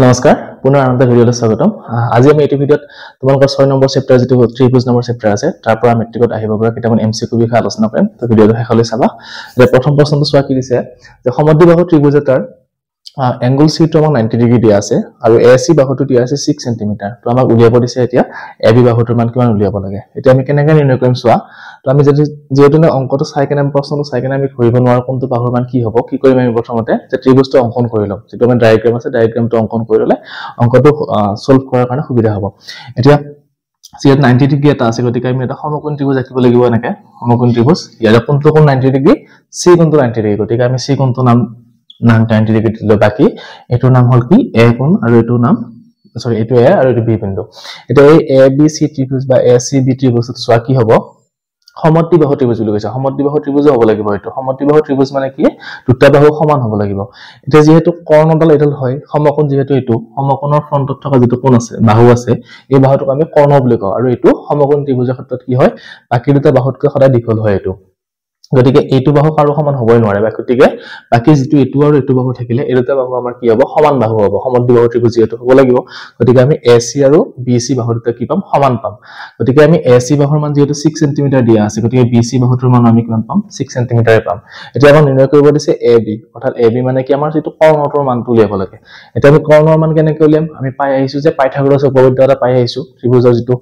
নমস্কাৰ পুনৰ আনন্দ ভিডিঅ'লৈ স্বাগতম আজি আমি এই ভিডিঅ'ত তোমালোকৰ 6 নম্বৰ চেপ্টাৰ যেটো ত্ৰিভুজ নম্বৰ চেপ্টাৰ আছে তাৰ পৰা মেট্ৰিকত আহিব পৰা কিটামান এমসিকিউ বিষয়ে আলোচনা কৰিম তো ভিডিঅ'টো শেষলৈ চাবা যে প্ৰথম প্ৰশ্নটো চোৱা কি দিছে যে সমদ্বিবাহু ত্ৰিভুজ এটাৰ এংগল সি টো আমাক 90 ডিগ্ৰী দিয়া আছে আৰু এসি বাহুটো দিয়া আছে 6 সেন্টিমিটাৰ তো আমাক উলিয়াব দিছে এতিয়া এবি বাহুটোৰ মান কিমান উলিয়াব লাগে এতিয়া আমি কেনেকৈ নিৰ্ণয় কৰিম চোৱা তো আমি যদি যেহেতু অংকটো চাই কেনে প্ৰশ্নটো চাই কেনে আমি ধৰিব নোৱাৰো কোনটো বাহুৰ মান কি হ'ব কি কৰিম আমি প্ৰথমতে যে ত্ৰিভুজটো অংকন কৰি লম যেটো আমাৰ ডায়াগ্ৰাম আছে ডায়াগ্ৰামটো অংকন কৰি ললে অংকটো সলভ কৰাৰ কাৰণে সুবিধা হ'ব এতিয়া সিয়াত 90 ডিগ্ৰী এটা আছে গতিকে আমি এটা সমকোণ ত্ৰিভুজ আঁকিব লাগিব এনেকে সমকোণ ত্ৰিভুজ ইয়াৰ কোনটো কোণ 90 ডিগ্ৰী সি কোণটো 90 ডিগ্ৰী গতিকে আমি সি কোণটো নাম 90 ডিগ্ৰী দিলে বাকি এটো নাম হল কি এ কোণ আৰু এটো নাম সৰি এটো এ আৰু এটো বি বিন্দু এটা এই এ বি সি ত্ৰিভুজ বা এ সি বি ত্ৰিভুজটো চোৱা কি হ'ব সমদ্বিবাহু ত্ৰিভুজ বুলি কৈছে সমদ্বিবাহু ত্ৰিভুজ হ'ব লাগিব এটো সমদ্বিবাহু ত্ৰিভুজ মানে কি দুটা বাহু সমান হ'ব লাগিব এতিয়া যেহেতু কৰ্ণডাল এডাল হয় সমকোণ যেহেতু এটো সমকোণৰ ফ্ৰন্টত থকা যেটো কোণ আছে বাহু আছে এই বাহুটোক আমি কৰ্ণ বুলি কওঁ আৰু এটো সমকোণ ত্ৰিভুজৰ ক্ষেত্ৰত কি হয় বাকি দুটা বাহুতকৈ সদায় দীঘল হয় এটো গতিকে এইটো বাহু কাৰো সমান হ'বই নোৱাৰে গতিকে বাকি যেটো এটো আৰু এটো বাহু থাকিলে এই দুটা বাহু আমাৰ কি হ'ব সমান বাহু হ'ব সমদ্বিবাহু ত্ৰিভুজ যেটো হ'ব লাগিব গতিকে আমি এসি আৰু বিসি বাহু দুটা কি পাম সমান পাম গতিকে আমি এসি বাহুৰ মান যেটো 6 সেন্টিমিটাৰ দিয়া আছে গতিকে বিসি বাহুটোৰ মান আমি কিমান পাম 6 সেন্টিমিটাৰ পাম এতিয়া আমাৰ নিৰ্ণয় কৰিব দিছে এবি অৰ্থাৎ এবি মানে কি আমাৰ যেটো কৰ্ণটোৰ মানটো উলিয়াব লাগে এতিয়া আমি কৰ্ণৰ মান কেনেকৈ উলিয়াম আমি পাই আহিছো যে পাইথাগোৰাছ উপপাদ্য এটা পাই আহিছো ত্ৰিভুজৰ যেটো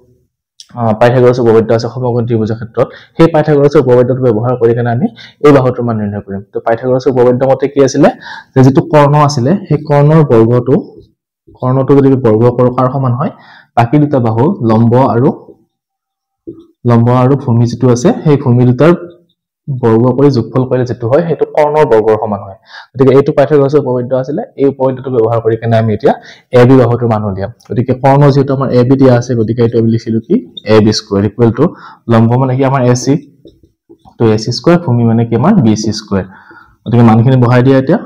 পাইথাগোৰাছ উপপাদ্য আছে সমকোণ ত্ৰিভুজৰ ক্ষেত্ৰত সেই পাইথাগোৰাছ উপপাদ্যটো ব্যৱহাৰ কৰি কেনে আমি এই বাহুটোৰ মান নিৰ্ণয় কৰিম তো পাইথাগোৰাছ উপপাদ্য মতে কি আছিল যে যেটো কৰ্ণ আছিল সেই কৰ্ণৰ বৰ্গটো যদি বৰ্গ কৰো কাৰ সমান হয় বাকি দুটা বাহু লম্ব আৰু ভূমি যেটো আছে সেই ভূমি দুটাৰ বৰ্গ কৰি যোগফল কৰিলে যেটো হয় হেতু কৰ্ণৰ বৰ্গৰ সমান হয় গতিকে এইটো পাইথাগোৰাছ উপপাদ্য আছিল এই উপপাদ্যটো ব্যৱহাৰ কৰি কেনে আমি এতিয়া এবি বাহুটোৰ মান উলিয়াম গতিকে কৰ্ণ যেটো আমাৰ এবি দিয়া আছে গতিকে এটো আমি লিখিলো কি এবি স্কয়াৰ ইকুৱেল টু লম্ব মানে কি আমাৰ এসি তো এসি স্কয়াৰ ভূমি মানে কি আমাৰ বিসি স্কয়াৰ গতিকে মানখিনি বহাই দিয়া এতিয়া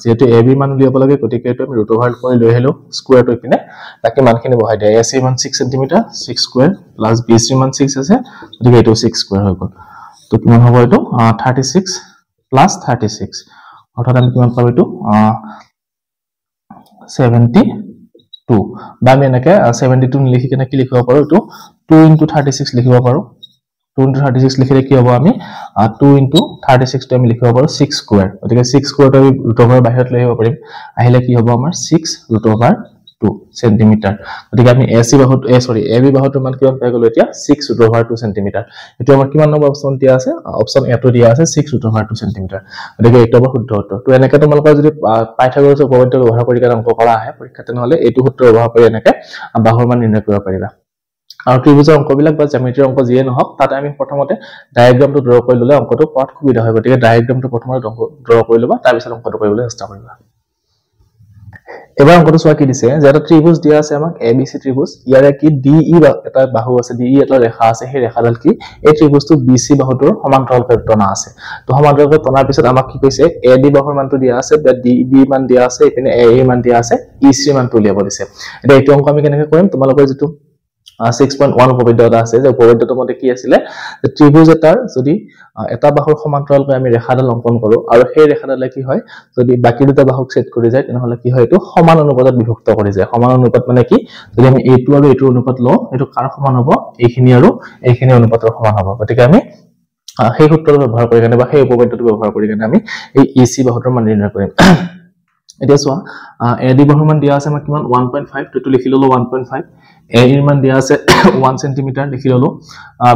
যেহেতু এবি মান উলিয়াব লাগে গতিকে এটো আমি ৰুট ওভাৰ কৰি লৈ আহিলো স্কয়াৰটো ইপিনে বাকি মানখিনি বহাই দিয়া এসি মান 6 সেন্টিমিটাৰ 6 স্কয়াৰ প্লাস বিসি মান 6 আছে গতিকে এটো 6 স্কয়াৰ হৈ গ'ল তো কিমান হ'ব এটো 36 প্লাস 36 অৰ্থাৎ আমি কিমান পাব এটো 72 বা আমি এনেকে 72 লিখি কেনে কি লিখিব পাৰো এটো 2 * 36 লিখিব পাৰো 2 * 36 লিখিলে কি হ'ব আমি 2 * 36 টো আমি লিখিব পাৰো 6 স্কয়াৰ গতিকে 6 স্কয়াৰটো আমি ৰুট ওভাৰ বাহিৰত লৈ আহিব পাৰিম আহিলে কি হ'ব আমাৰ 6 ৰুট ওভাৰ 2 সেন্টিমিটাৰ গতিকে আমি এবি বাহুটোৰ মান কিমান পাই গলো এতিয়া 6 ৰুট ওভাৰ 2 সেন্টিমিটাৰ এটো আমাৰ কিমান নম্বৰ অপচন দিয়া আছে অপচন এ টো দিয়া আছে 6 ৰুট ওভাৰ 2 সেন্টিমিটাৰ গতিকে এইটো হ'ব শুদ্ধ উত্তৰ তো এনেকৈ তোমালোকৰ যদি পাইথাগোৰাছ উপপাদ্য ব্যৱহাৰ কৰি কেনে অংক কৰা আহে পৰীক্ষাতে নহলে এইটো সূত্ৰ ব্যৱহাৰ কৰি এনেকৈ বাহুৰ মান নিৰ্ণয় কৰিব পাৰিবা আৰু ত্ৰিভুজৰ অংকবিলাক বা জ্যামিতিৰ অংক যিয়ে নহওক তাতে আমি প্ৰথমতে ডায়াগ্ৰামটো ড্ৰ কৰি ললে অংকটো কৰাত সুবিধা হয় গতিকে ডায়াগ্ৰামটো প্ৰথমতে ড্ৰ কৰি লবা তাৰ পিছত অংকটো কৰিবলৈ চেষ্টা কৰিবা এবাৰ অংকটো চোৱা কি দিছে যে এটা ত্ৰিভুজ দিয়া আছে আমাক এবিসি ত্ৰিভুজ ইয়াৰে কি ডিই এটা বাহু আছে ডিই এটা ৰেখা আছে সেই ৰেখাডাল কি এই ত্ৰিভুজটো বিসি বাহুটোৰ সমান্তৰালভাৱে টনা আছে তো সমান্তৰালভাৱে টনাৰ পিছত আমাক কি কৈছে এডি বাহুৰ মানটো দিয়া আছে বা ডিবি মান দিয়া আছে ইপিনে এ মান দিয়া আছে ইসি মানটো উলিয়াব দিছে এতিয়া এইটো অংক আমি কেনেকৈ কৰিম তোমালোকৰ যেটো 6.1 উপপাদ্য এটা আছে যে উপপাদ্যটো মতে কি আছিল যে ত্ৰিভুজ এটাৰ যদি এটা বাহুৰ সমান্তৰালকৈ আমি ৰেখাডাল অংকন কৰো আৰু সেই ৰেখাডালে কি হয় যদি বাকি দুটা বাহুক ছেদ কৰি যায় তেনেহলে কি হয় এটো সমান অনুপাতত বিভক্ত কৰি যায় সমান অনুপাত মানে কি যদি আমি এইটো আৰু এইটো অনুপাত লও এটো কাৰ সমান হ'ব এইখিনি আৰু এইখিনি অনুপাতৰ সমান হ'ব গতিকে আমি সেই সূত্ৰটো ব্যৱহাৰ কৰি কেনে বা সেই উপপাদ্যটো ব্যৱহাৰ কৰি কেনে আমি এই ইসি বাহুটোৰ মান নিৰ্ণয় কৰিম এতিয়া চোৱা এডি বাহুৰ মান দিয়া আছে আমাৰ কিমান 1.5 তো লিখি ললো 1.5 এ এৰ মান দিয়া আছে 1 সেন্টিমিটাৰ লিখি ললো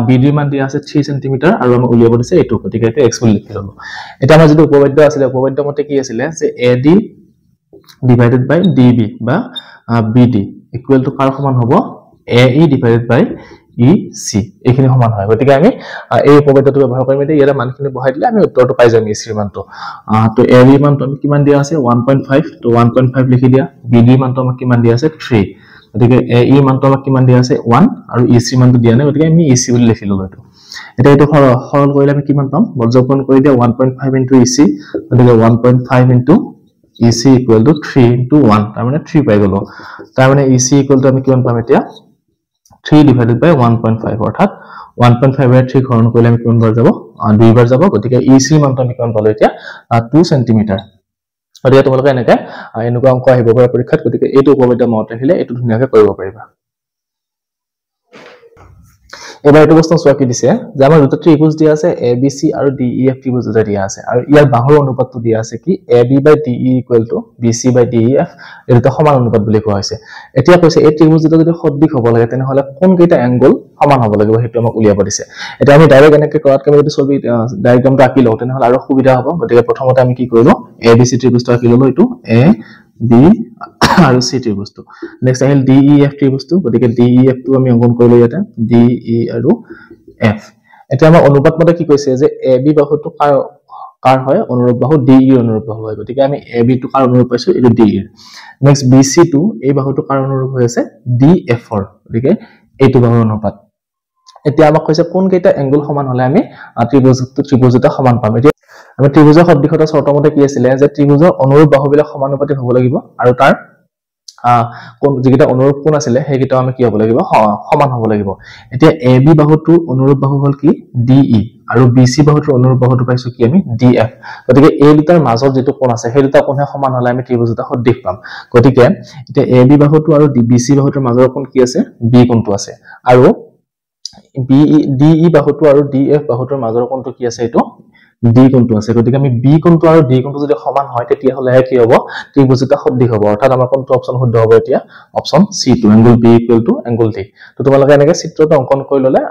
বিডি মান দিয়া আছে 3 সেন্টিমিটাৰ আৰু আমি উলিয়াব দিছে এটো গতিকে এটো x বুলি লিখি ললো এটা আমাৰ যেটো উপপাদ্য আছিল উপপাদ্য মতে কি আছিল যে এডি ডিভাইডেড বাই ডিবি বা বিডি ইকুৱেল টু কাৰ সমান হ'ব এই ডিভাইডেড বাই ইসি এইখিনি সমান হয় গতিকে আমি এই উপপাদ্যটো ব্যৱহাৰ কৰিম এতিয়া ইয়াৰ মানখিনি বহাই দিলে আমি উত্তৰটো পাই যাম ইসিৰ মানটো তো এ মানটো আমি কিমান দিয়া আছে 1.5 তো 1.5 লিখি দিয়া বিডি মানটো আমাক কিমান দিয়া আছে 3 গতিকে এ মানটো আমাক কিমান দিয়া আছে 1 আৰু ইসি মানটো দিয়া নাই গতিকে আমি ইসি বুলি লিখি ললো এটো এটা এটো সৰল কৰিলে আমি কিমান পাম বৰ্গপূৰণ কৰি দিয়া 1.5 * ইসি গতিকে 1.5 * ইসি ইকুৱেল টু 3 * 1 তাৰ মানে 3 পাই গলো তাৰ মানে ইসি ইকুৱেল টু আমি কিমান পাম এতিয়া 3 ডিভাইডেড বাই 1.5 অৰ্থাৎ 1.5 বাই 3 ঘৰণ কৰিলে আমি কিমান বাৰ যাব দুইবাৰ যাব গতিকে ইসি মানটো আমি কিমান পালো এতিয়া 2 সেন্টিমিটাৰ গতিকে তোমালোকে এনেকুৱা অংক আহিব পাৰে পৰীক্ষাত গতিকে এইটো উপবিদ্যা মনত ৰাখিলে এইটো ধুনীয়াকৈ কৰিব পাৰিবা এবাৰ এইটো প্ৰশ্ন চোৱা কি দিছে যে আমাৰ দুটা ত্ৰিভুজ দিয়া আছে ABC আৰু DEF ত্ৰিভুজ দুটা দিয়া আছে আৰু ইয়াৰ বাহুৰ অনুপাতটো দিয়া আছে কি AB/DE = BC/DEF এই দুটা সমান অনুপাত বুলি কোৱা হৈছে এতিয়া কৈছে এই ত্ৰিভুজ দুটা যদি সদৃশ হ'ব লাগে তেনেহলে কোন কেইটা এংগল সমান হ'ব লাগিব সেইটো আমাক উলিয়াব দিছে এতিয়া আমি ডাইৰেক্ট এনেকৈ কৰাতকৈ যদি ছবি ডায়াগ্ৰামটো আঁকি লওঁ তেনেহলে আৰু সুবিধা হ'ব গতিকে প্ৰথমতে আমি কি কৰিলো ABC ত্ৰিভুজটো আঁকি ললো এইটো A B আৰু C ত্ৰিভুজটো নেক্সট আহিল DEF ত্ৰিভুজটো গতিকে DEF টো আমি অংকন কৰিলো ইয়াতে DE আৰু F এটা আমাৰ অনুপাত মতে কি কৈছে যে AB বাহুটো কাৰ হয় অনুৰূপ বাহু DE অনুৰূপ বাহু হয় গতিকে আমি AB টো কাৰ অনুৰূপ পাইছো এইটো DE নেক্সট BC টো এই বাহুটো কাৰ অনুৰূপ হৈ আছে DF ৰ গতিকে এইটো বাহুৰ অনুপাত এতিয়া আমাক কৈছে কোন কেইটা এংগল সমান হলে আমি ত্ৰিভুজটা সমান পাম এতিয়া আমি ত্ৰিভুজৰ সদৃশতা চৰ্ত মতে কি আছিল যে ত্ৰিভুজৰ অনুৰূপ বাহুবিলাক সমানুপাতিক হ'ব লাগিব আৰু তাৰ কোন যিটা অনুৰূপ কোণ আছিল সেইকেইটা আমি কি হ'ব লাগিব সমান হ'ব লাগিব এতিয়া AB বাহুটো অনুৰূপ বাহু হল কি DE আৰু BC বাহুটোৰ অনুৰূপ বাহুটো পাইছো কি আমি DF গতিকে এই দুটাৰ মাজত যেটো কোণ আছে সেই দুটা কোণে সমান হলে আমি ত্ৰিভুজটা সদৃশ পাম গতিকে এতিয়া AB বাহুটো আৰু BC বাহুটোৰ মাজৰ কোণ কি আছে B কোণটো আছে আৰু DE বাহুটো আৰু DF বাহুটোৰ মাজৰ কোণটো কি আছে এইটো D কোণটো আছে গতিকে আমি B কোণটো আৰু D কোণটো যদি সমান হয় তেতিয়া হলে কি হ'ব ত্ৰিভুজটা সদৃশ হ'ব অৰ্থাৎ আমাৰ কোনটো অপচন শুদ্ধ হ'ব এতিয়া option C2 angle B = angle D তো তোমালোকে এনেকৈ চিত্ৰটো অংকন কৰি ললে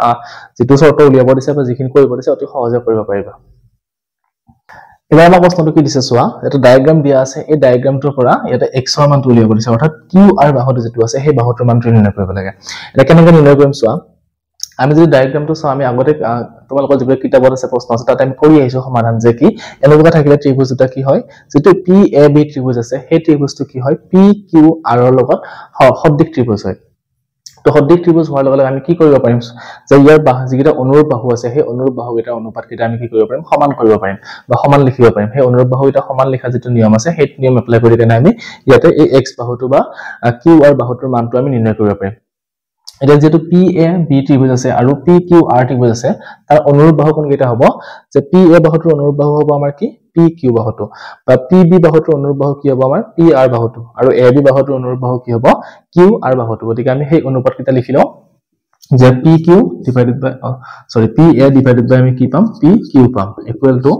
যেটো চৰ্ত উলিয়াব দিছে বা যিখিনি কৰিব দিছে অতি সহজে কৰিব পাৰিবা এবাৰ আমাৰ প্ৰশ্নটো কি দিছে চোৱা এটা ডায়াগ্ৰাম দিয়া আছে এই ডায়াগ্ৰামটোৰ পৰা ইয়াতে x ৰ মানটো উলিয়াব দিছে অৰ্থাৎ QR বাহুটো যেটো আছে সেই বাহুটোৰ মানটো নিৰ্ণয় কৰিব লাগে এটা কেনেকৈ নিৰ্ণয় কৰিম চোৱা আমি যদি ডায়াগ্ৰামটো চাও আমি আগতে তোমালোকৰ যিবোৰ কিতাপত আছে প্ৰশ্ন আছে তাতে আমি কৰি আহিছো সমাধান যে কি এনেকুৱা থাকিলে ত্ৰিভুজ দুটা কি হয় যেটো PAB ত্ৰিভুজ আছে সেই ত্ৰিভুজটো কি হয় PQR ৰ লগত সদৃশ ত্ৰিভুজ হয় তো সদৃশ ত্ৰিভুজ হোৱাৰ লগে লগে আমি কি কৰিব পাৰিম যে ইয়াৰ যিটা অনুৰূপ বাহু আছে সেই অনুৰূপ বাহুকেইটাৰ অনুপাতকেইটা আমি কি কৰিব পাৰিম সমান কৰিব পাৰিম বা সমান লিখিব পাৰিম সেই অনুৰূপ বাহুকেইটা সমান লিখা যেটো নিয়ম আছে সেই নিয়ম এপ্লাই কৰি কেনে আমি ইয়াতে এই x বাহুটো বা QR বাহুটোৰ মানটো আমি নিৰ্ণয় কৰিব পাৰিম এটা যেটো PAB ত্ৰিভুজ আছে আৰু PQR ত্ৰিভুজ আছে তাৰ অনুৰূপ বাহু কোন কেইটা হ'ব যে PA বাহুটোৰ অনুৰূপ বাহু হ'ব আমাৰ কি PQ বাহুটো বা PB বাহুটোৰ অনুৰূপ বাহু কি হ'ব আমাৰ PR বাহুটো আৰু AB বাহুটোৰ অনুৰূপ বাহু কি হ'ব QR বাহুটো গতিকে আমি সেই অনুপাত কেইটা লিখি লওঁ যে PQ ডিভাইডেড বাই PA ডিভাইডেড বাই আমি কি পাম PQ পাম ইকুৱেল টু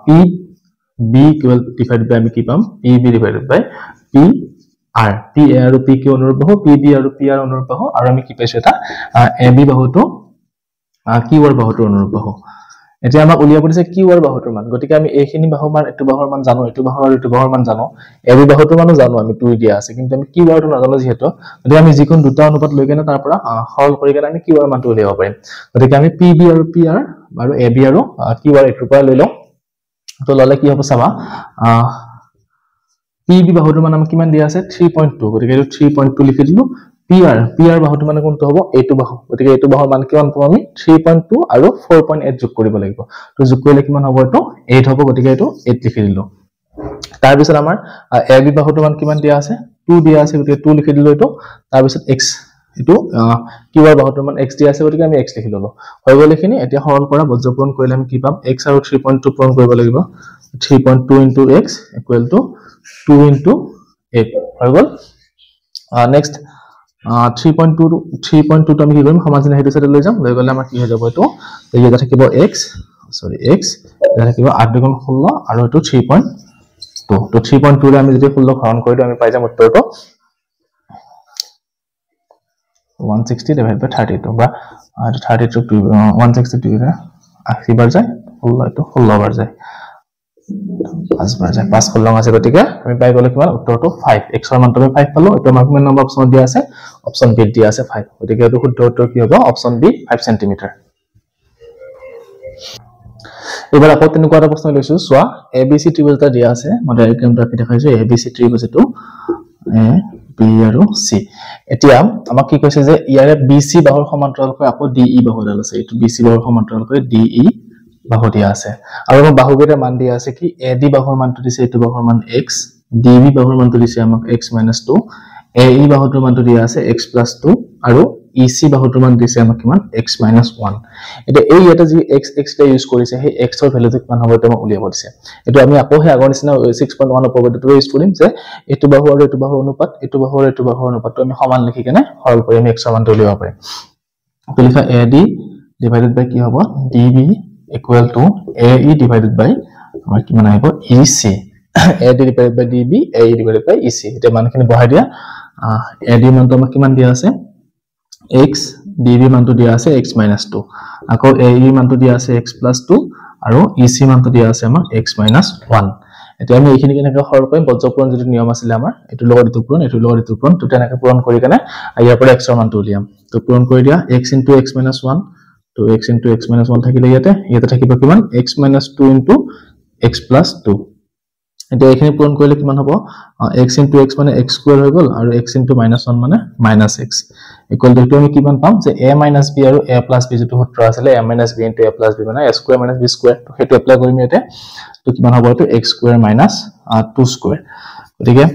PB ডিভাইডেড বাই আমি কি পাম PB ডিভাইডেড বাই PA আৰু PQ অনুৰূপ বাহু PB আৰু PR অনুৰূপ বাহু আৰু আমি কি পাইছো এটা AB বাহুটো QR বাহুটোৰ অনুৰূপ বাহু এতিয়া আমাক উলিয়াব দিছে QR বাহুটোৰ মান গতিকে আমি এইখিনি বাহুৰ মান এইটো বাহুৰ মান জানো এইটো বাহু আৰু এইটো বাহুৰ মান জানো AB বাহুটোৰ মানো জানো আমি 2 দিয়া আছে কিন্তু আমি QR টো নাজানো যেহেতু গতিকে আমি যিকোন দুটা অনুপাত লৈ কেনে তাৰ পৰা সৰল কৰি কেনে আমি QR মানটো উলিয়াব পাৰিম গতিকে আমি PB আৰু PR আৰু AB আৰু QR এইটোৰ পৰা লৈ লওঁ তো ললে কি হ'ব চাবা PB বাহুটোৰ মান আমাক কিমান দিয়া আছে 3.2 গতিকে এইটো 3.2 লিখি দিলো PR বাহুটো মানে কোনটো হ'ব এইটো বাহু গতিকে এইটো বাহুৰ মান কিমান পাম আমি 3.2 আৰু 4.8 যোগ কৰিব লাগিব তো যোগ কৰিলে কিমান হ'ব এইটো 8 হ'ব গতিকে এইটো 8 লিখি দিলো তাৰ পিছত আমাৰ AB বাহুটোৰ মান কিমান দিয়া আছে 2 দিয়া আছে গতিকে 2 লিখি দিলো এইটো তাৰ পিছত x এইটো QR বাহুটোৰ মান x দিয়া আছে গতিকে আমি x লিখি ললো হৈ গ'ল এখিনি এতিয়া সৰল কৰা বজ্ৰপূৰণ কৰিলে আমি কি পাম x আৰু 3.2 পূৰণ কৰিব লাগিব 3.2 * x = 2 * 8 হৈ গ'ল নেক্সট 3.2 টো আমি কি কৰিম সমাধান হেতু সাইডে লৈ যাম লৈ গলে আমাৰ কি হৈ যাব এটো ইয়াতে থাকিব x ইয়াতে থাকিব 8 * 16 আৰু এটো 3.2 তো 3.2 ৰে আমি যদি 16 হৰণ কৰি দিও আমি পাই যাম উত্তৰটো 160 / 32 বা 32 162 ৰে 80 বাৰ যায় 16 এটো 16 বাৰ যায় 5 বাৰ যায় 5 16 আছে গতিকে আমি পাই গলে কিমান উত্তৰটো 5 x ৰ মানটো আমি 5 পালো এটো আমাক নম্বৰ অপচন দিয়া আছে অপচন বি দিয়া আছে 5 গতিকে এটো শুদ্ধ উত্তৰ কি হ'ব অপচন বি 5 cm এবাৰ আকৌ তেনেকুৱা এটা প্ৰশ্ন লৈছো সোৱা ABC ত্ৰিভুজ এটা দিয়া আছে মই ডায়াগ্ৰামটো আঁকি দেখাইছো ABC ত্ৰিভুজ এটো A B আৰু C এতিয়া আমাক কি কৈছে যে ইয়াৰে BC বাহুৰ সমান্তৰালকৈ আকৌ DE বাহু ডাল আছে এটো BC বাহুৰ সমান্তৰালকৈ DE বাহু দিয়া আছে আৰু আমাৰ বাহুকেইটাৰ মান দিয়া আছে কি AD বাহুৰ মানটো দিছে এটো বাহুৰ মান x DB বাহুৰ মানটো দিছে আমাক x - 2 AE বাহুটোৰ মানটো দিয়া আছে x + 2 আৰু EC বাহুটোৰ মান দিছে আমাক কিমান x - 1 এটা এই এটা যি x টা ইউজ কৰিছে সেই x ৰ ভ্যালুটো কিমান হ'ব এটা উলিয়াব দিছে এটো আমি আকৌ হে আগৰ নিচিনা 6.1 প্ৰপাৰ্টিটো ইউজ কৰিম যে এটো বাহু আৰু এটো বাহুৰ অনুপাত এটো বাহু আৰু এটো বাহুৰ অনুপাতটো আমি সমান লিখি কেনে সৰল কৰি আমি x ৰ মানটো উলিয়াব পাৰিম তো লিখা AD divided by কি হ'ব DB equal to AE divided by আমাৰ কিমান আহিব EC AD divided by DB AE divided by EC এটা মানখিনি বহাই দিয়া AD মানটো আমাক কিমান দিয়া আছে x DB মানটো দিয়া আছে x - 2 আকৌ AE মানটো দিয়া আছে x + 2 আৰু EC মানটো দিয়া আছে আমাৰ x - 1 এতিয়া আমি এইখিনি কেনেকৈ সৰল কৰিম বজ্ৰপূৰণ যেটো নিয়ম আছিল আমাৰ এটো লগত এটো পূৰণ এটো লগত এটো পূৰণ তো তেনেকৈ পূৰণ কৰি কেনে ইয়াৰ পৰা x ৰ মানটো উলিয়াম তো পূৰণ কৰি দিয়া x * x - 1 তো x * x - 1 থাকিলে ইয়াতে থাকিব কিমান x - 2 * x + 2 এতিয়া এইখিনি পূৰণ কৰিলে কিমান হ'ব x * x মানে x স্কয়াৰ হৈ গল আৰু x * -1 মানে -x ইকুৱেল টু আমি কিমান পাম যে a - b আৰু a + b যেটো সূত্ৰ আছিল a - b * a + b মানে a স্কয়াৰ - b স্কয়াৰ তো হেতু এপ্লাই কৰিম ইয়াতে তো কিমান হ'ব এটো x স্কয়াৰ - 2 স্কয়াৰ গতিকে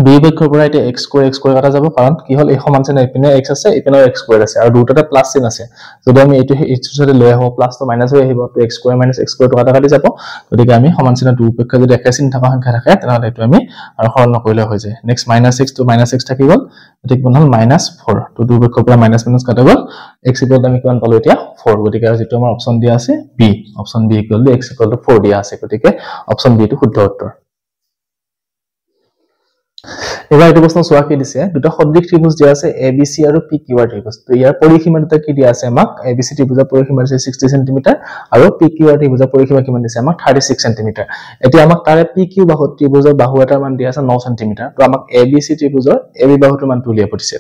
দুই পক্ষৰ পৰা এটা x স্কয়াৰ কাটা যাব কাৰণ কি হল এই সমান চিন ইপিনে x আছে ইপিনে x স্কয়াৰ আছে আৰু দুটাতে প্লাস চিন আছে যদি আমি এইটো সাথে লৈ আহো প্লাস তো মাইনাস হৈ আহিব তো x স্কয়াৰ - x স্কয়াৰ কাটা কাটি যাব গতিকে আমি সমান চিন দুই পক্ষ যদি একে চিন থকা সংখ্যা থাকে তেনহলে এটো আমি আৰু সৰল নকৰিলে হৈ যায় নেক্সট -x তো -x থাকি গল এটো কিমান হল -4 তো দুই পক্ষৰ পৰা মাইনাস কাটা গল x ইকুৱেল আমি কিমান পালো এতিয়া 4 গতিকে আৰু যেটো আমাৰ অপচন দিয়া আছে b option b equal x 4 দিয়া আছে গতিকে অপচন b টো শুদ্ধ উত্তৰ এবাৰ এইটো প্ৰশ্ন চোৱা কি দিছে দুটা সদৃশ ত্ৰিভুজ দিয়া আছে ABC আৰু PQR ত্ৰিভুজ তো ইয়াৰ পৰিসীমা দুটা কি দিয়া আছে আমাক ABC ত্ৰিভুজৰ পৰিসীমা আছে 60 cm আৰু PQR ত্ৰিভুজৰ পৰিসীমা কিমান দিছে আমাক 36 cm এতিয়া আমাক তাৰে PQ বাহু ত্ৰিভুজৰ বাহু এটাৰ মান দিয়া আছে 9 cm তো আমাক ABC ত্ৰিভুজৰ AB বাহুটোৰ মানটো উলিয়াব দিছে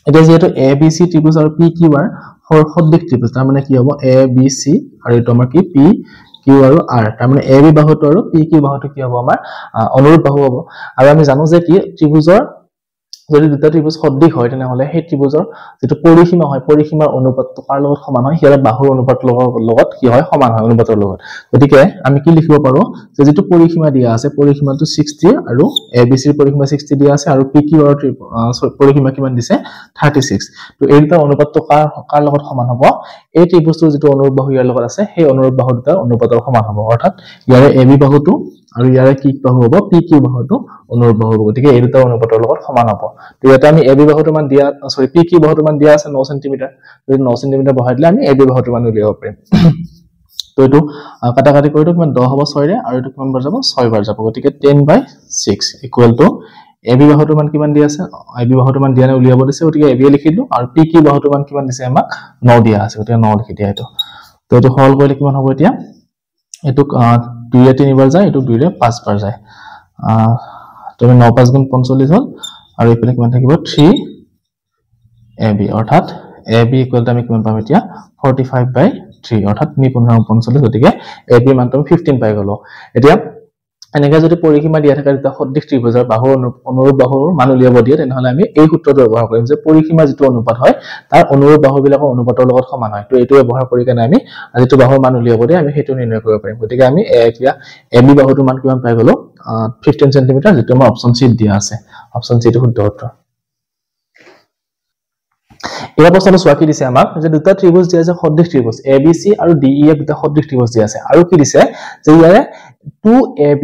এতিয়া যেহেতু ABC ত্ৰিভুজ আৰু PQR সদৃশ ত্ৰিভুজ তাৰ মানে কি হ'ব ABC আৰু এটো আমাৰ কি Q আৰু R তাৰ মানে AB বাহুটো আৰু PQ বাহুটো কি হ'ব আমাৰ অনুৰূপ বাহু হ'ব আৰু আমি জানো যে কি ত্ৰিভুজৰ যদি দুটা ত্ৰিভুজ সদৃশ হয় তেনেহলে সেই ত্ৰিভুজৰ যেটো পৰিসীমা হয় পৰিসীমাৰ অনুপাতটো কাৰ লগত সমান হয় হিয়াৰ বাহুৰ অনুপাতৰ লগত কি হয় সমান হয় অনুপাতৰ লগত গতিকে আমি কি লিখিব পাৰো যে যেটো পৰিসীমা দিয়া আছে পৰিসীমাটো 60 আৰু ABC ৰ পৰিসীমা 60 দিয়া আছে আৰু PQ ৰ পৰিসীমা কিমান দিছে 36 তো এই দুটা অনুপাতটো কাৰ লগত সমান হ'ব এই ত্ৰিভুজটোৰ যেটো অনুৰূপ বাহু ইয়াৰ লগত আছে সেই অনুৰূপ বাহু দুটাৰ অনুপাতৰ সমান হ'ব অৰ্থাৎ ইয়াৰে AB বাহুটো আৰু ইয়াৰে কি বাহু হ'ব PQ বাহুটো অনুৰূপ বাহু হ'ব গতিকে এই দুটা অনুপাতৰ লগত সমান হ'ব তো ইয়াতে আমি AB বাহুটোৰ মান দিয়া PQ বাহুটোৰ মান দিয়া আছে 9 cm যদি 9 cm বহাই দিলে আমি AB বাহুটোৰ মান উলিয়াব পাৰিম তো এটো কাটা কাটি কৰিটো কিমান 10 হ'ব 6 ৰে আৰু এটো কিমান বাৰ যাব 6 বাৰ যাব গতিকে 10/6 ইকুৱেল টু AB বাহুটোৰ মান কিমান দিয়া আছে AB বাহুটোৰ মান দিয়া নাই উলিয়াব দিছে গতিকে AB লিখি দিও আৰু PQ বাহুটোৰ মান কিমান দিছে আমাক 9 দিয়া আছে গতিকে 9 লিখি দিয়া এটো তো এটো সৰল কৰিলে কিমান হ'ব এতিয়া এটো 2 ৰে 3 বাৰ যায় এটো 2 ৰে 5 বাৰ যায় তুমি 9 5 গুণ 45 হল আৰু ইপিনে কিমান থাকিব 3 AB অৰ্থাৎ AB ইকুৱেল আমি কিমান পাম এতিয়া 45/3 অৰ্থাৎ 1545 গতিকে AB মান তুমি 15 পাই গলো এতিয়া এনেকৈ যদি পৰিসীমা দিয়া থাকে দুটা সদৃশ ত্ৰিভুজৰ বাহুৰ অনুৰূপ বাহুৰ মান উলিয়াব দিয়ে তেনেহলে আমি এই সূত্ৰটো ব্যৱহাৰ কৰিম যে পৰিসীমা যেটো অনুপাত হয় তাৰ অনুৰূপ বাহুবিলাকৰ অনুপাতৰ লগত সমান হয় তো এটো ব্যৱহাৰ কৰি কেনে আমি যেটো বাহুৰ মান উলিয়াব দিয়ে আমি হেতু নিৰ্ণয় কৰিব পাৰিম গতিকে আমি এতিয়া AB বাহুটোৰ মান কিমান পাই গলো 15 cm যেটো আমাৰ অপচন সি দিয়া আছে অপচন সি টো শুদ্ধ উত্তৰ এবাৰ প্ৰশ্নটো চোৱা কি দিছে আমাক যে দুটা ত্ৰিভুজ দিয়া আছে সদৃশ ত্ৰিভুজ ABC আৰু DE দুটা সদৃশ ত্ৰিভুজ দিয়া আছে আৰু কি দিছে যে ইয়াৰে 2AB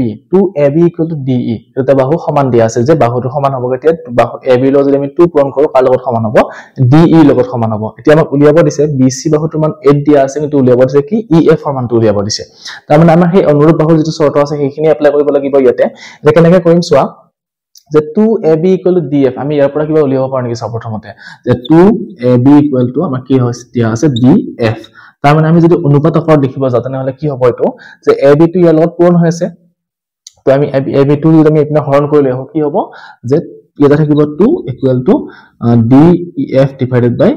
DE দুটা বাহু সমান দিয়া আছে যে বাহুটো সমান হ'ব গতিয়া বাহু AB ৰ যদি আমি 2 পূৰণ কৰো কাৰ লগত সমান হ'ব DE লগত সমান হ'ব এতিয়া আমাক উলিয়াব দিছে BC বাহুটোৰ মান 8 দিয়া আছে কিন্তু উলিয়াব দিছে কি EF ৰ মানটো উলিয়াব দিছে তাৰ মানে আমাৰ সেই অনুৰূপ বাহুৰ যেটো চৰ্ত আছে সেইখিনি এপ্লাই কৰিব লাগিব ইয়াতে যে কেনেকৈ কৰিম চোৱা যে 2AB DF আমি ইয়াৰ পৰা কিবা উলিয়াব পাৰো নেকি সৰ্বপ্ৰথমতে যে 2AB আমাৰ কি হৈছে দিয়া আছে DF তাৰ মানে আমি যদি অনুপাত আকাৰত দেখিব যাও তেনেহলে কি হ'ব এটো যে AB টো ইয়াৰ লগত পূৰণ হৈ আছে তো আমি AB টো যদি আমি ইপিনে হৰণ কৰিলে কি হ'ব যে ইয়াতে থাকিব 2 DEF divided by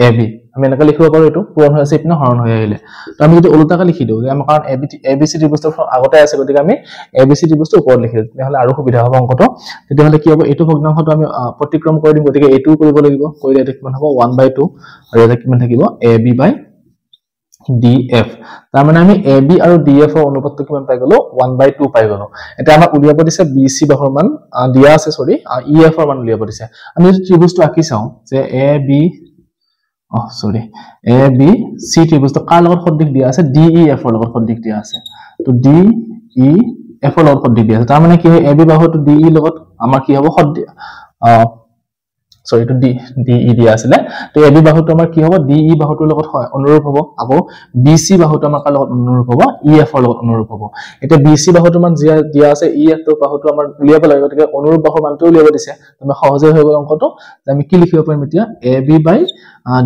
AB আমি এনেকৈ লিখিব পাৰো এটো পূৰণ হৈ আছে ইপিনে হৰণ হৈ আহিলে তো আমি যদি উল্টাকৈ লিখি দিও যে আমাৰ কাৰণ ABC ত্ৰিভুজটো আগতে আছে গতিকে আমি ABC ত্ৰিভুজটো ওপৰত লিখি দিও তেনেহলে আৰু সুবিধা হ'ব অংকটো তেতিয়াহলে কি হ'ব এটো ভগ্নাংশটো আমি প্ৰতিক্ৰম কৰি দিম গতিকে এটো কৰিব লাগিব কৰিলে এটো কিমান হ'ব 1/2 আৰু এটা কিমান থাকিব AB/DF তাৰ মানে আমি AB আৰু DF ৰ অনুপাতটো কিমান পাই গলো 1/2 পাই গলো এটা আমাক উলিয়াব দিছে BC বাহুৰ মান দিয়া আছে EF ৰ মান উলিয়াব দিছে আমি যদি ত্ৰিভুজটো আঁকি চাও যে AB সৰি এ বি সি ত্ৰিভুজটো কাৰ লগত সদৃশ দিয়া আছে ডি ই এফ ৰ লগত সদৃশ দিয়া আছে তো ডি ই এফ ৰ লগত সদৃশ দিয়া আছে তাৰ মানে কি হয় এ বি বাহুটো ডি ই লগত আমাৰ কি হ'ব সদৃশ সৰি টু ডি ই দিয়া আছিল তো এ বি বাহুটো আমাৰ কি হ'ব ডি ই বাহুটোৰ লগত অনুৰূপ হ'ব আকৌ বি সি বাহুটো আমাৰ কাৰ লগত অনুৰূপ হ'ব ই এফ ৰ লগত অনুৰূপ হ'ব এতিয়া বি সি বাহুটো মান দিয়া আছে ই এফ টো বাহুটো আমাৰ উলিয়াব লাগিব গতিকে অনুৰূপ বাহুৰ মানটো উলিয়াব দিছে তুমি সহজে হৈ গ'ল অংকটো আমি কি লিখিব পাৰিম এতিয়া A B by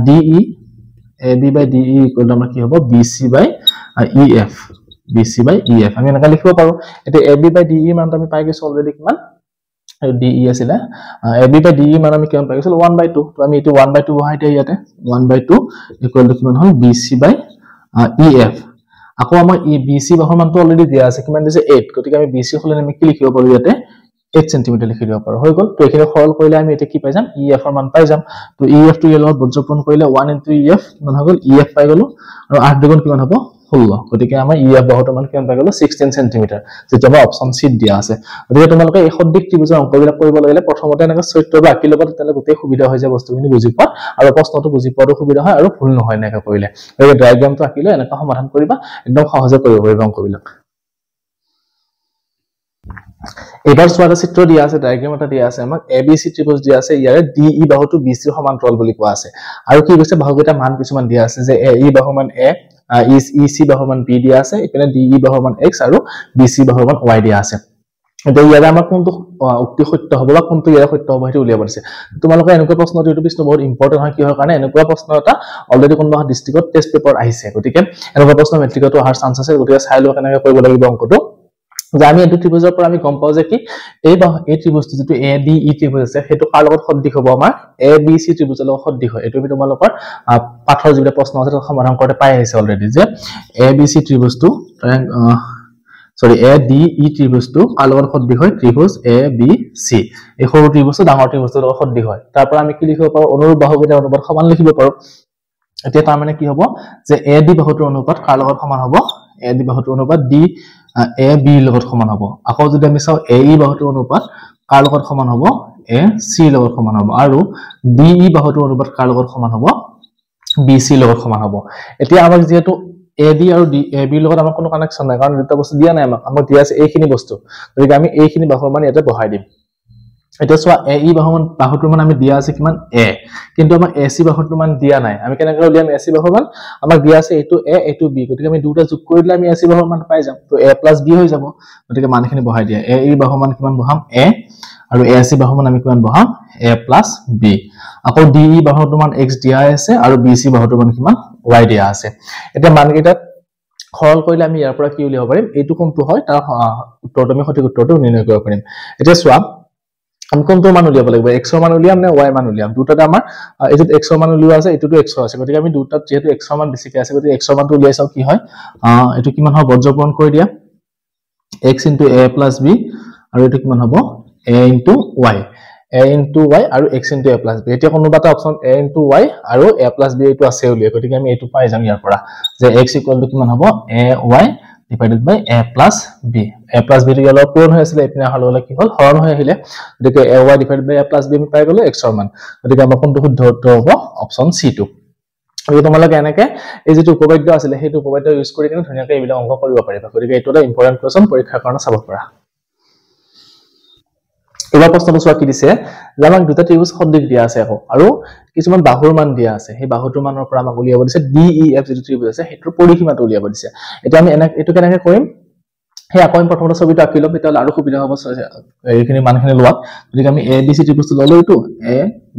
D E equal আমাৰ কি হ'ব বি সি বাই ই এফ আমি এনেকা লিখিব পাৰো এতিয়া A B by D E মানটো আমি পাই গৈছো অলৰেডি কিমান ডি ই আছিল A B by D E মান আমি কিমান পাই গৈছিল 1/2 তো আমি এটো 1/2 বহাই দিয়া ইয়াতে 1/2 ইকুৱেল টু কিমান হ'ল বি সি বাই ই এফ আকৌ আমাৰ ই বি সি বাহুৰ মানটো অলৰেডি দিয়া আছে কিমান দিছে 8 গতিকে আমি বি সি হলে আমি কি লিখিব পাৰো ইয়াতে 8 সেন্টিমিটাৰ লিখি দিব পাৰো হৈ গ'ল তো এখিনি সৰল কৰিলে আমি এটা কি পাই যাম ই এফ ৰ মান পাই যাম তো ই এফ টো ইয়াৰ লগত বজ্ৰপূৰণ কৰিলে 1 * ই এফ কিমান হৈ গ'ল ই এফ পাই গলো আৰু 8 দুগুণ কিমান হ'ব 16 গতিকে আমাৰ ই এফ বাহুটো মান কিমান পাই গলো 16 সেন্টিমিটাৰ যেটা আমাৰ অপচন সি দিয়া আছে গতিকে তোমালোকে এই সদৃশ ত্ৰিভুজৰ অংকবিলাক কৰিব লাগিলে প্ৰথমতে এনেকা চিত্ৰটো আঁকি ল'বা তেতিয়ালে গোটেই সুবিধা হৈ যায় বস্তুখিনি বুজি পোৱা আৰু প্ৰশ্নটো বুজি পোৱাটো সুবিধা হয় আৰু ভুল নহয় এনেকা কৰিলে এই ডায়াগ্ৰামটো আঁকিলে এনেকা সমাধান কৰিবা একদম সহজে কৰিব পাৰিবা অংকবিলাক এবাৰ সোৱাটা চিত্ৰ দিয়া আছে ডায়াগ্ৰাম এটা দিয়া আছে আমাক এবিসি ত্ৰিভুজ দিয়া আছে ইয়াৰে ডিই বাহুটো বিসিৰ সমান্তৰাল বুলি কোৱা আছে আৰু কি কৈছে বাহুকেইটা মান কিছুমান দিয়া আছে যে ই বাহু মান এ ইসি বাহু মান বি দিয়া আছে ইপিনে ডিই বাহু মান x আৰু বিসি বাহু মান y দিয়া আছে এটা ইয়াৰে আমাৰ কোনটো উক্তি সত্য হ'ব বা কোনটো ইয়াৰে সত্য হ'ব হেতু উলিয়াব দিছে তোমালোকে এনেকুৱা প্ৰশ্ন এইটো প্ৰশ্ন বহুত ইম্পৰ্টেন্ট হয় কিহৰ কাৰণে এনেকুৱা প্ৰশ্ন এটা অলৰেডি কোনবা ডিস্ট্ৰিক্টত টেষ্ট পেপাৰ আহিছে গতিকে এনেকুৱা প্ৰশ্ন মেট্ৰিকতো অহাৰ চান্স আছে গতিকে চাই লোৱা কেনেকৈ কৰিব লাগিব অংকটো যে আমি এটো ত্ৰিভুজৰ পৰা আমি গম পাও যে কি এই ত্ৰিভুজটো যেটো এ ডি ই ত্ৰিভুজ আছে হেতু কাৰ লগত সদৃশ হ'ব আমাৰ এ বি সি ত্ৰিভুজৰ লগত সদৃশ হয় এটো আমি তোমালোকৰ পাঠৰ যিবিলাক প্ৰশ্ন আছে তাক সমাধান কৰতে পাই আহিছে অলৰেডি যে A B C ত্ৰিভুজটো A D E ত্ৰিভুজটো কাৰ লগত সদৃশ হয় ত্ৰিভুজ এ বি সি এই সৰু ত্ৰিভুজটো ডাঙৰ ত্ৰিভুজৰ লগত সদৃশ হয় তাৰ পৰা আমি কি লিখিব পাৰো অনুৰূপ বাহুকেইটা অনুপাত সমান লিখিব পাৰো এতিয়া তাৰ মানে কি হ'ব যে এ ডি বাহুটোৰ অনুপাত কাৰ লগত সমান হ'ব এ ডি বাহুটোৰ অনুপাত ডি এ বি লগত সমান হ'ব আকৌ যদি আমি চাও এ ই বাহুটোৰ অনুপাত কাৰ লগত সমান হ'ব এ সি লগত সমান হ'ব আৰু ডি ই বাহুটোৰ অনুপাত কাৰ লগত সমান হ'ব বি সি লগত সমান হ'ব এতিয়া আমাক যেহেতু এ ডি আৰু ডি এ বি লগত আমাৰ কোনো কানেকশন নাই কাৰণ দুটা বস্তু দিয়া নাই আমাক দিয়া আছে এইখিনি বস্তু গতিকে আমি এইখিনি বাহুৰ মান ইয়াতে বহাই দিম এটা সোয়া এ ই বাহুটোৰ মান আমি দিয়া আছে কিমান এ কিন্তু আমাৰ এ সি বাহুটোৰ মান দিয়া নাই আমি কেনেকৈ উলিয়াম এ সি বাহুৰ মান আমাক দিয়া আছে এটো এ এটো বি গতিকে আমি দুটা যোগ কৰি দিলে আমি এ সি বাহুৰ মান পাই যাম তো a + b হৈ যাব গতিকে মানখিনি বহাই দিয়া এ ই বাহুৰ মান কিমান বহাম a আৰু এ সি বাহুৰ মান আমি কিমান বহাম a + b আকৌ ডি ই বাহুটোৰ মান x দিয়া আছে আৰু বি সি বাহুটোৰ মান কিমান y দিয়া আছে এটা মানকেইটাত সৰল কৰিলে আমি ইয়াৰ পৰা কি উলিয়াব পাৰিম এইটো কোনটো হয় তাৰ উত্তৰটো আমি সঠিক উত্তৰটো নিৰ্ণয় কৰিব পাৰিম এতিয়া সোয়া আমি কোনটো মান উলিয়াব লাগিব x ৰ মান উলিয়াম নে y মান উলিয়াম দুটাতে আমাৰ এটোত x ৰ মান উলিওৱা আছে এটোটো x আছে গতিকে আমি দুটাত যেহেতু x ৰ মান বেছিকৈ আছে গতিকে x ৰ মানটো উলিয়াই চাও কি হয় এটো কিমান হ'ব বজ্ৰপূৰণ কৰি দিয়া x * a + b আৰু এটো কিমান হ'ব a * y আৰু x * a + b এতিয়া কোনোবাটা অপচন a * y আৰু a + b এটো আছে উলিয়াই গতিকে আমি এটো পাই যাম ইয়াৰ পৰা যে x = কিমান হ'ব a y divided by a plus b a plus b টো অলপ পূৰণ হৈ আছিল এপিনে হল কি হল হৰণ হৈ আহিলে গতিকে a y divided by a plus b আমি পাই গলো x ৰ মান গতিকে আমাৰ কোনটো শুদ্ধ উত্তৰ হ'ব অপচন সি টো আৰু তোমালোকে এনেকে এই যেটো উপবাদ্য আছিল হেতু উপবাদ্য ইউজ কৰি কিনে ধুনিয়াকৈ এইবিলাক অংক কৰিব পাৰিবা গতিকে এটো এটা ইম্পৰ্টেন্ট কোৱেশ্চন পৰীক্ষাৰ কাৰণে চাব পাৰা এবাৰ প্ৰশ্নটো চোৱা কি দিছে জামাক দুটা ত্ৰিভুজ সদৃশ দিয়া আছে আকৌ আৰু কিছুমান বাহুৰ মান দিয়া আছে সেই বাহুটোৰ মানৰ পৰা আমাক উলিয়াব দিছে ডি ই এফ যেটো ত্ৰিভুজ আছে হেতৰ পৰিসীমাটো উলিয়াব দিছে এটা আমি এটো কেনেকৈ কৰিম হে আকৌ আমি প্ৰথমতে ছবিটো আঁকি লম তেতিয়া আৰু সুবিধা হ'ব এইখিনি মানখিনি লোৱা গতিকে আমি এ বি সি ত্ৰিভুজটো ললো এটো এ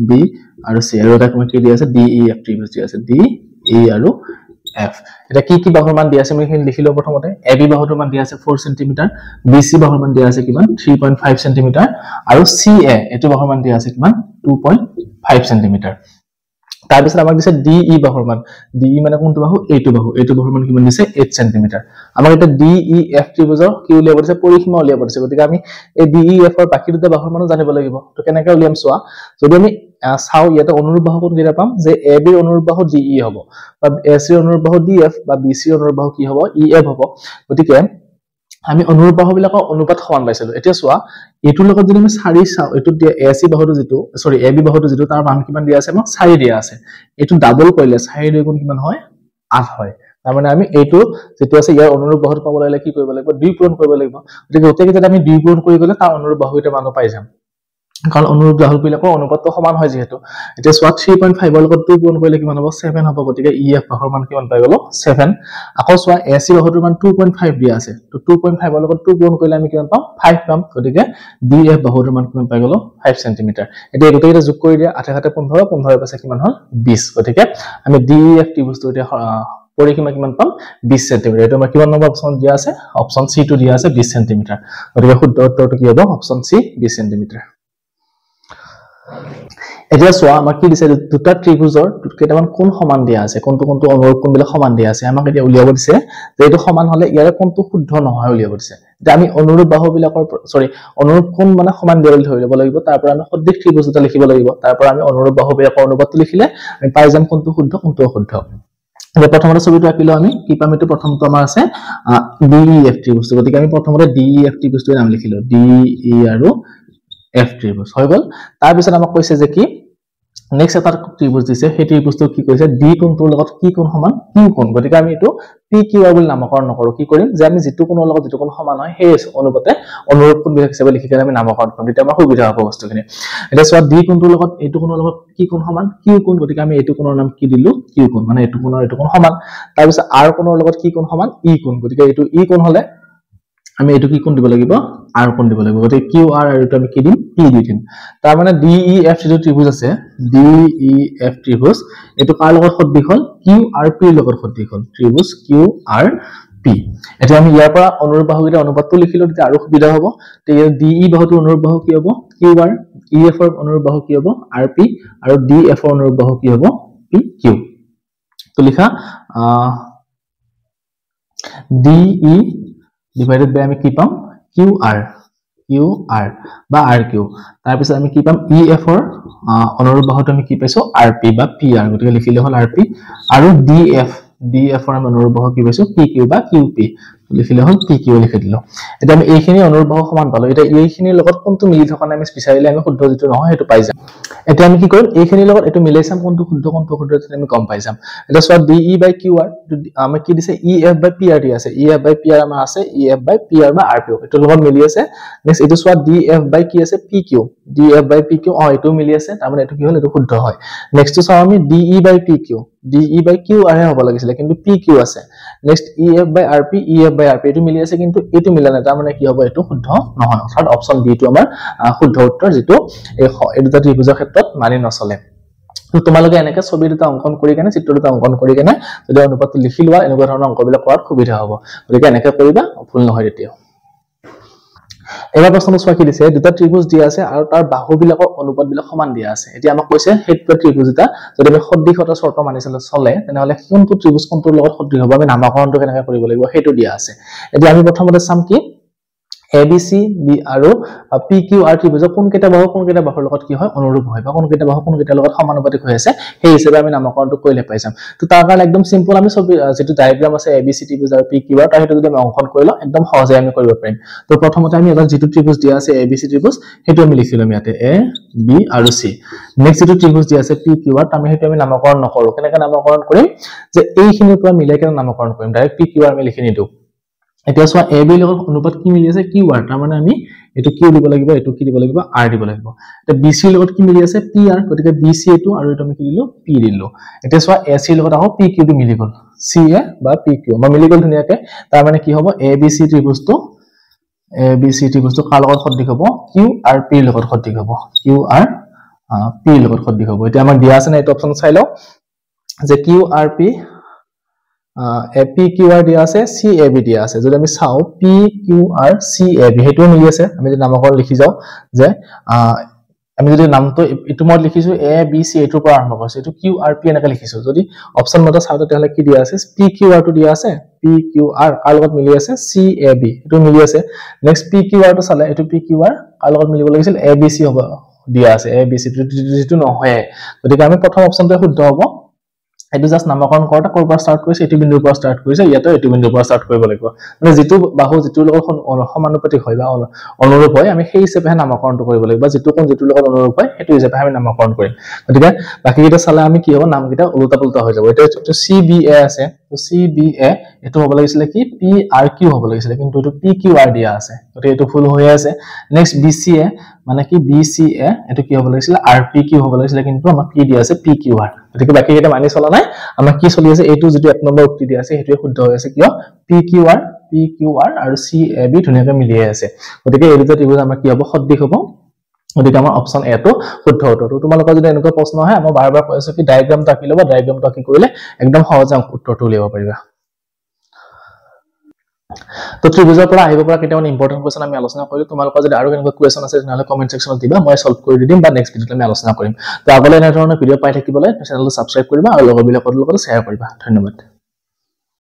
বি আৰু সি আৰু এটা কি দিয়া আছে ডি ই এফ ত্ৰিভুজ দিয়া আছে ডি ই আৰু f এটা কি বাহুৰ মান দিয়া আছে আমি এখিনি লিখি লও প্ৰথমতে এ বি বাহুটোৰ মান দিয়া আছে 4 সেমি বি সি বাহুৰ মান দিয়া আছে কিমান 3.5 সেমি আৰু সি এ এটো বাহুৰ মান দিয়া আছে কিমান 2.5 সেমি তাৰ পিছত আমাক দিছে ডি ই বাহুৰ মান ডি ই মানে কোনটো বাহু এইটো বাহুৰ মান কিমান দিছে 8 সেমি আমাক এটা ডি ই এফ ত্ৰিভুজৰ কি উলিয়াব দিছে পৰিসীমা উলিয়াব দিছে গতিকে আমি এই ডি ই এফ ৰ বাকি দুটা বাহুৰ মানো জানিব লাগিব তো কেনেকৈ উলিয়াম চোৱা যদি আমি চাও ইয়াতে অনুৰূপ বাহু কোন কেইটা পাম যে এ বি অনুৰূপ বাহু ডি ই হ'ব বা এ সি অনুৰূপ বাহু ডি এফ বা বি সি অনুৰূপ বাহু কি হ'ব ই এফ হ'ব গতিকে আমি অনুৰূপ বাহুবিলাকৰ অনুপাত সমান পাইছিলো এতিয়া চোৱা এটোৰ লগত যদি আমি 4 চাও এটো দিয়া AC বাহুটো যেটো সৰি AB বাহুটো যেটো তাৰ মান কিমান দিয়া আছে আমাক 4 দিয়া আছে এটো ডাবল কৰিলে 4 দুই গুণ কিমান হয় 8 হয় তাৰ মানে আমি এটো যেটো আছে ইয়াৰ অনুৰূপ বাহুটো পাব লাগিলে কি কৰিব লাগিব 2 পূৰণ কৰিব লাগিব গতিকে ওতে যদি আমি 2 পূৰণ কৰি গলে তাৰ অনুৰূপ বাহু এটা মান পাই যাম কাৰণ অনুৰূপ বাহুবিলাকৰ অনুপাতটো সমান হয় যেহেতু এতিয়া সোৱা 3.5 ৰ লগত 2 পূৰণ কৰিলে কিমান হ'ব 7 হ'ব গতিকে EF বাহুৰ মান কিমান পাই গলো 7 আকৌ সোৱা AC বাহুৰ মান 2.5 দিয়া আছে তো 2.5 ৰ লগত 2 পূৰণ কৰিলে আমি কিমান পাম 5 পাম গতিকে DF বাহুৰ মান কিমান পাই গলো 5 cm এতিয়া গোটেইটা যোগ কৰি দিয়া 8 8 15 15 পাছে কিমান হল 20 গতিকে আমি DEF ত্ৰিভুজটো এতিয়া পৰিসীমা কিমান পাম 20 cm এটো আমাৰ কিমান নম্বৰ অপচন দিয়া আছে অপচন সি টো দিয়া আছে 20 cm গতিকে শুদ্ধ উত্তৰটো কি হ'ব অপচন সি 20 cm এতিয়া সোৱা আমাক কি দিছে দুটা ত্ৰিভুজৰ কেইটামান কোণ সমান দিয়া আছে কোনটো কোনটো অনুৰূপ কোণবিলাক সমান দিয়া আছে আমাক এতিয়া উলিয়াব দিছে যে এটো সমান হলে ইয়াৰ কোনটো শুদ্ধ নহয় উলিয়াব দিছে যে আমি অনুৰূপ বাহুবিলাকৰ সৰি অনুৰূপ কোণ মানে সমান দিয়া বুলি ধৰি লব লাগিব তাৰ পৰা আমি সদৃশ ত্ৰিভুজ এটা লিখিব লাগিব তাৰ পৰা আমি অনুৰূপ বাহুবিলাকৰ অনুপাতটো লিখিলে আমি পাই যাম কোনটো শুদ্ধ কোনটো অশুদ্ধ যে প্ৰথমতে ছবিটো আঁকিলো আমি কি পাম এটো প্ৰথমটো আমাৰ আছে DEF ত্ৰিভুজ গতিকে আমি প্ৰথমতে DEF ত্ৰিভুজৰ নাম লিখিলো DE আৰু F ত্ৰিভুজ হৈ গল তাৰ পিছত আমাক কৈছে যে কি নেক্সট এটা ত্ৰিভুজ দিছে সেই ত্ৰিভুজটো কি কৈছে D কোণটোৰ লগত কি কোণ সমান Q কোণ গতিকে আমি এটো PQR বুলি নামকৰণ নকৰো কি কৰিম যে আমি যেটো কোণৰ লগত যেটো কোণ সমান হয় সেই অনুপাতে অনুৰূপ কোণ বিভাগ হিচাপে লিখি কেনে আমি নামকৰণ কৰিম তেতিয়া আমাৰ সুবিধা হ'ব বস্তুখিনি এটা সোৱা D কোণটোৰ লগত এটো কোণৰ লগত কি কোণ সমান Q কোণ গতিকে আমি এটো কোণৰ নাম কি দিলো Q কোণ মানে এটো কোণৰ এটো কোণ সমান তাৰ পিছত R কোণৰ লগত কি কোণ সমান E কোণ গতিকে এটো E কোণ হলে আমি এটো কি কোণ দিব লাগিব R কোণ দিব লাগিব গতিকে QR আৰু এটো আমি কি দিম P দি দিম তাৰ মানে DEF যেটো ত্ৰিভুজ আছে DEF ত্ৰিভুজ এটো কাৰ লগত সদৃশ হল QRP ৰ লগত সদৃশ হল ত্ৰিভুজ QRP এতিয়া আমি ইয়াৰ পৰা অনুৰূপ বাহুকেইটা অনুপাতটো লিখিলো তেতিয়া আৰু সুবিধা হ'ব তেতিয়া DE বাহুটো অনুৰূপ বাহু কি হ'ব QR EF ৰ অনুৰূপ বাহু কি হ'ব RP আৰু DF ৰ অনুৰূপ বাহু কি হ'ব PQ তো লিখা DE divided by আমি কি পাম QR বা RQ তাৰ পিছত আমি কি পাম EF ৰ অনুৰূপ বাহুটো আমি কি পাইছো RP বা PR গতিকে লিখিলে হল RP আৰু DF ৰ অনুৰূপ বাহু কি পাইছো PQ বা QP লিখিলে হল PQ লিখি দিলো এটা আমি এইখিনি অনুৰূপ বাহু সমান পালো এটা এইখিনিৰ লগত কোনটো মিলি থকা নাই আমি স্পেশালি আমি শুদ্ধ যেটো নহয় হেতু পাই যাম এটা আমি কি কৰিম এইখিনিৰ লগত এটো মিলাই চাম কোনটো শুদ্ধ কোনটো অশুদ্ধ আমি গম পাই যাম এটা সোৱা DE by QR আমাক কি দিছে EF by PR দি আছে EF by PR আমাৰ আছে EF by PR বা RP এটো লগত মিলি আছে নেক্সট এটো সোৱা DF by কি আছে PQ DF by PQ এটো মিলি আছে তাৰ মানে এটো কি হল এটো শুদ্ধ হয় নেক্সট সোৱা আমি DE by PQ DE by QR হে হ'ব লাগিছিল কিন্তু PQ আছে নেক্সট EF by RP এটো মিলি আছে কিন্তু এটো মিলা নাই তাৰ মানে কি হ'ব এটো শুদ্ধ নহয় অৰ্থাৎ অপচন বি টো আমাৰ শুদ্ধ উত্তৰ যেটো এই দুটা ত্ৰিভুজৰ ক্ষেত্ৰত মানি নচলে তো তোমালোকে এনেকৈ ছবি দুটা অঙ্কন কৰি কেনে চিত্ৰ দুটা অঙ্কন কৰি কেনে যদি অনুপাতটো লিখি লোৱা এনেকুৱা ধৰণৰ অঙ্কবিলাক কৰাত সুবিধা হ'ব গতিকে এনেকৈ কৰিবা ভুল নহয় তেতিয়া এবাৰ প্ৰশ্নটো চোৱা কি দিছে দুটা ত্ৰিভুজ দিয়া আছে আৰু তাৰ বাহুবিলাকৰ অনুপাতবিলাক সমান দিয়া আছে এতিয়া আমাক কৈছে সেই ত্ৰিভুজ দুটা যদি আমি সদৃশতা শৰ্ত মানি চলে তেনেহলে কোনটো ত্ৰিভুজ কোনটোৰ লগত সদৃশ হ'ব আমি নামকৰণটো কেনেকৈ কৰিব লাগিব সেইটো দিয়া আছে এতিয়া আমি প্ৰথমতে চাম কি ABC B আৰু PQR ত্ৰিভুজৰ কোন কেইটা বাহুৰ লগত কি হয় অনুৰূপ হয় বা কোন কেইটা বাহু কোন কেইটা লগত সমানুপাতিক হৈ আছে সেই হিচাপে আমি নামকৰণটো কৰিলে পাই যাম তো তাৰ কাৰণে একদম সিম্পল আমি সব যেটো ডায়াগ্ৰাম আছে ABC ত্ৰিভুজ আৰু PQR তাৰ হেতু যদি আমি অঙ্কন কৰিলো একদম সহজে আমি কৰিব পাৰিম তো প্ৰথমতে আমি এটা যেটো ত্ৰিভুজ দিয়া আছে ABC ত্ৰিভুজ হেতু আমি লিখিলাম ইয়াতে A B আৰু C নেক্সট যেটো ত্ৰিভুজ দিয়া আছে PQR আমি হেতু আমি নামকৰণ নকৰো কেনেকৈ নামকৰণ কৰিম যে এইখিনিৰ পৰা মিলাই কেনে নামকৰণ কৰিম ডাইৰেক্ট PQR আমি লিখি নিদো এতিয়া সোৱা AB লগত অনুপাত কি মিলি আছে QR তাৰ মানে আমি এটো Q দিব লাগিব এটো কি দিব লাগিব R দিব লাগিব এটা BC লগত কি মিলি আছে PR গতিকে BC এটো আৰু এটো আমি কি দিলো P দিলো এতিয়া সোৱা AC লগত আকৌ PQ টো মিলি গল CA বা PQ মই মিলি গল ধুনিয়াকে তাৰ মানে কি হ'ব ABC ত্ৰিভুজটো কাৰ লগত সদৃশ হ'ব QRP লগত সদৃশ হ'ব QRP লগত সদৃশ হ'ব এতিয়া আমাক দিয়া আছে না এটো অপচন চাই লও যে QRP PQR দিয়া আছে CAB দিয়া আছে যদি আমি চাও PQR CAB হেতু মিলি আছে আমি যদি নামকৰণ লিখি যাও যে আমি যদি নামটো ইটো মই লিখিছো ABC এটোৰ পৰা আৰম্ভ কৰিছো এটো QRP এনেকৈ লিখিছো যদি অপচন মতে চাও তেতিয়াহলে কি দিয়া আছে PQR টো দিয়া আছে PQR কাৰ লগত মিলি আছে CAB এটো মিলি আছে নেক্সট PQR টো চালে এটো PQR কাৰ লগত মিলিব লাগিছিল ABC হ'ব দিয়া আছে ABC যেটো নহয় গতিকে আমি প্ৰথম অপচনটো শুদ্ধ হ'ব এটো জাস্ট নামকৰণ কৰতে কৰ পৰা স্টাৰ্ট কৰিছে এটো বিন্দুৰ পৰা স্টাৰ্ট কৰিছে ইয়াতো এটো বিন্দুৰ পৰা স্টাৰ্ট কৰিব লাগিব মানে যেটো বাহু যেটো লগত সমানুপাতিক হয় বা অনুৰূপ হয় আমি সেই হিচাপে নামকৰণটো কৰিব লাগিব বা যেটো কোণ যেটো লগত অনুৰূপ হয় হেতু হিচাপে আমি নামকৰণ কৰিম গতিকে বাকি কিটা চালে আমি কি হ'ব নামকিটা উল্টা পুল্টা হৈ যাব এটা CBA আছে তো CBA এটো হ'ব লাগিছিল কি PRQ হ'ব লাগিছিল কিন্তু এটো PQR দিয়া আছে গতিকে এটো ফুল হৈ আছে নেক্সট BCA মানে কি BCA এটো কি হ'ব লাগিছিল RPQ হ'ব লাগিছিল কিন্তু আমাৰ কি দিয়া আছে PQR গতিকে বাকি কিটা মানি চলা নাই আমাৰ কি চলি আছে এটো যেটো এক নম্বৰ উক্তি দিয়া আছে হেতুৱে শুদ্ধ হৈ আছে কিয় PQR আৰু CAB ধুনিয়াকৈ মিলি আছে গতিকে এই দুটা ত্ৰিভুজ আমাৰ কি হ'ব সদৃশ হ'ব গতিকে আমাৰ অপচন এ টো শুদ্ধ উত্তৰ তো তোমালোকৰ যদি এনেকুৱা প্ৰশ্ন আহে মই বাৰবাৰ কৈ আছো কি ডায়াগ্ৰামটো আঁকি লবা ডায়াগ্ৰামটো আঁকি কৰিলে একদম সহজে উত্তৰটো উলিয়াব পাৰিবা তো ত্ৰিভুজৰ পৰা আহিব পৰা কেইটামান ইম্পৰ্টেন্ট কোৱেশ্চন আমি আলোচনা কৰিলো তোমালোকৰ যদি আৰু কেনেকুৱা কোৱেশ্চন আছে তেনেহলে কমেন্ট সেকশনত দিবা মই সলভ কৰি দিম বা নেক্সট ভিডিঅ'ত আমি আলোচনা কৰিম তো আগলৈ এনে ধৰণৰ ভিডিঅ' পাই থাকিবলৈ চেনেলটো সাবস্ক্ৰাইব কৰিবা আৰু লগৰবিলাকৰ লগত শ্বেয়াৰ কৰিবা ধন্যবাদ